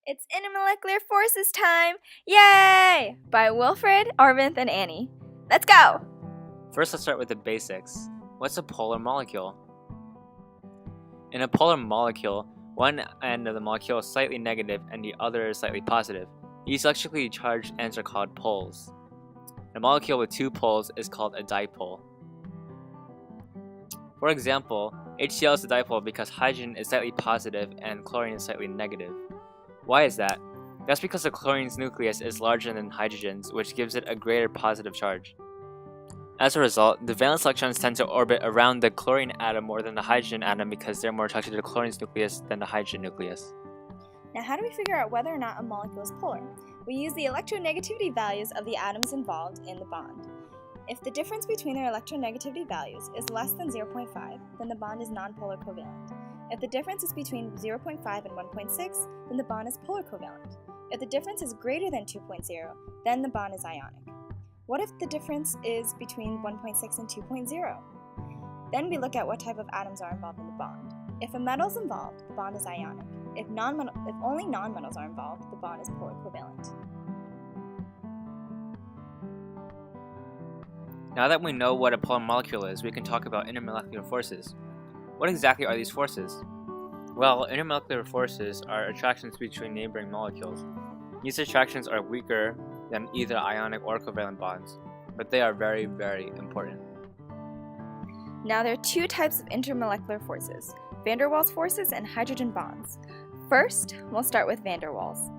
It's Intermolecular Forces time! Yay! By Wilfred, Arvinth, and Annie. Let's go! First, let's start with the basics. What's a polar molecule? In a polar molecule, one end of the molecule is slightly negative and the other is slightly positive. These electrically charged ends are called poles. A molecule with two poles is called a dipole. For example, HCl is a dipole because hydrogen is slightly positive and chlorine is slightly negative. Why is that? That's because the chlorine's nucleus is larger than hydrogen's, which gives it a greater positive charge. As a result, the valence electrons tend to orbit around the chlorine atom more than the hydrogen atom because they're more attracted to the chlorine's nucleus than the hydrogen nucleus. Now, how do we figure out whether or not a molecule is polar? We use the electronegativity values of the atoms involved in the bond. If the difference between their electronegativity values is less than 0.5, then the bond is nonpolar covalent. If the difference is between 0.5 and 1.6, then the bond is polar covalent. If the difference is greater than 2.0, then the bond is ionic. What if the difference is between 1.6 and 2.0? Then we look at what type of atoms are involved in the bond. If a metal is involved, the bond is ionic. If only nonmetals are involved, the bond is polar covalent. Now that we know what a polar molecule is, we can talk about intermolecular forces. What exactly are these forces? Well, intermolecular forces are attractions between neighboring molecules. These attractions are weaker than either ionic or covalent bonds, but they are very, very important. Now there are two types of intermolecular forces, van der Waals forces and hydrogen bonds. First, we'll start with van der Waals.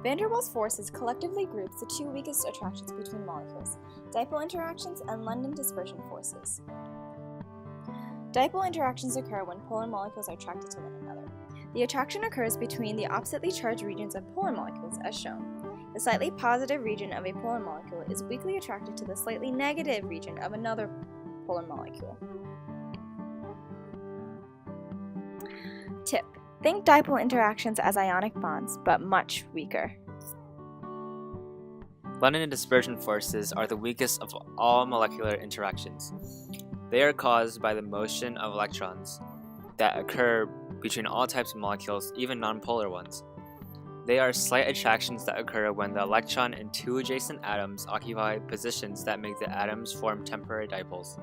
Van der Waals forces collectively groups the two weakest attractions between molecules, dipole interactions and London dispersion forces. Dipole interactions occur when polar molecules are attracted to one another. The attraction occurs between the oppositely charged regions of polar molecules, as shown. The slightly positive region of a polar molecule is weakly attracted to the slightly negative region of another polar molecule. Tip: think dipole interactions as ionic bonds, but much weaker. London dispersion forces are the weakest of all molecular interactions. They are caused by the motion of electrons that occur between all types of molecules, even nonpolar ones. They are slight attractions that occur when the electron and two adjacent atoms occupy positions that make the atoms form temporary dipoles.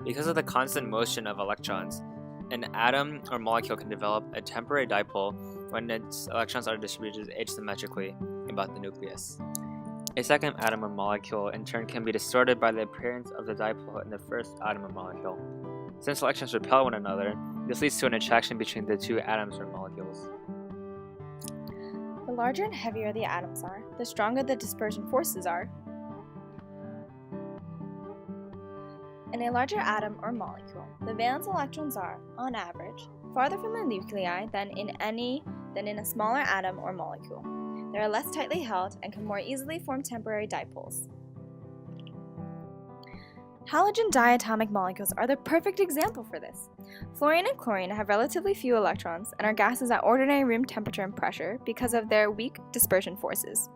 Because of the constant motion of electrons, an atom or molecule can develop a temporary dipole when its electrons are distributed asymmetrically about the nucleus. A second atom or molecule in turn can be distorted by the appearance of the dipole in the first atom or molecule. Since electrons repel one another, this leads to an attraction between the two atoms or molecules. The larger and heavier the atoms are, the stronger the dispersion forces are. In a larger atom or molecule, the valence electrons are, on average, farther from the nuclei than in a smaller atom or molecule. They are less tightly held and can more easily form temporary dipoles. Halogen diatomic molecules are the perfect example for this. Fluorine and chlorine have relatively few electrons and are gases at ordinary room temperature and pressure because of their weak dispersion forces.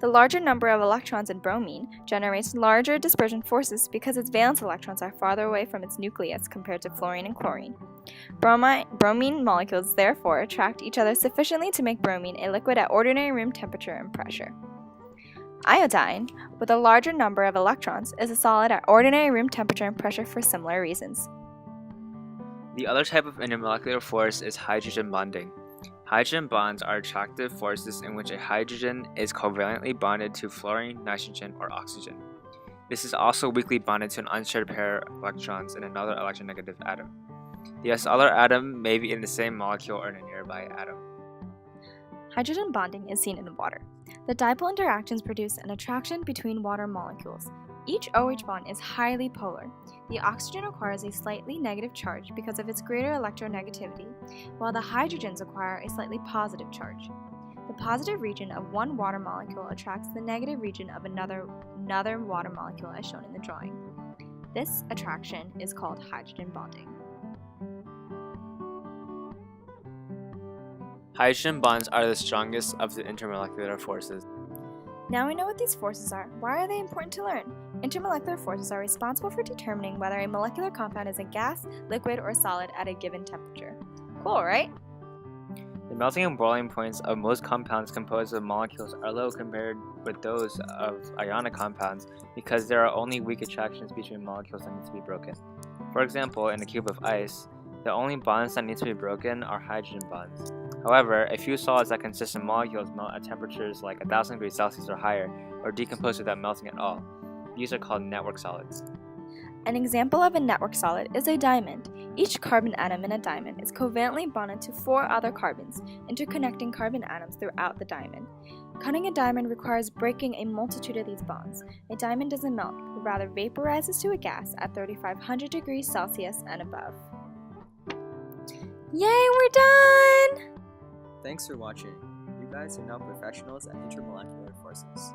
The larger number of electrons in bromine generates larger dispersion forces because its valence electrons are farther away from its nucleus compared to fluorine and chlorine. Bromine molecules therefore attract each other sufficiently to make bromine a liquid at ordinary room temperature and pressure. Iodine, with a larger number of electrons, is a solid at ordinary room temperature and pressure for similar reasons. The other type of intermolecular force is hydrogen bonding. Hydrogen bonds are attractive forces in which a hydrogen is covalently bonded to fluorine, nitrogen, or oxygen. This is also weakly bonded to an unshared pair of electrons in another electronegative atom. This other atom may be in the same molecule or in a nearby atom. Hydrogen bonding is seen in water. The dipole interactions produce an attraction between water molecules. Each OH bond is highly polar. The oxygen acquires a slightly negative charge because of its greater electronegativity, while the hydrogens acquire a slightly positive charge. The positive region of one water molecule attracts the negative region of another water molecule as shown in the drawing. This attraction is called hydrogen bonding. Hydrogen bonds are the strongest of the intermolecular forces. Now we know what these forces are. Why are they important to learn? Intermolecular forces are responsible for determining whether a molecular compound is a gas, liquid, or solid at a given temperature. Cool, right? The melting and boiling points of most compounds composed of molecules are low compared with those of ionic compounds because there are only weak attractions between molecules that need to be broken. For example, in a cube of ice, the only bonds that need to be broken are hydrogen bonds. However, a few solids that consist of molecules melt at temperatures like 1000 degrees Celsius or higher, or decompose without melting at all. These are called network solids. An example of a network solid is a diamond. Each carbon atom in a diamond is covalently bonded to 4 other carbons, interconnecting carbon atoms throughout the diamond. Cutting a diamond requires breaking a multitude of these bonds. A diamond doesn't melt, but rather vaporizes to a gas at 3500 degrees Celsius and above. Yay, we're done! Thanks for watching. You guys are now professionals at Intermolecular Forces.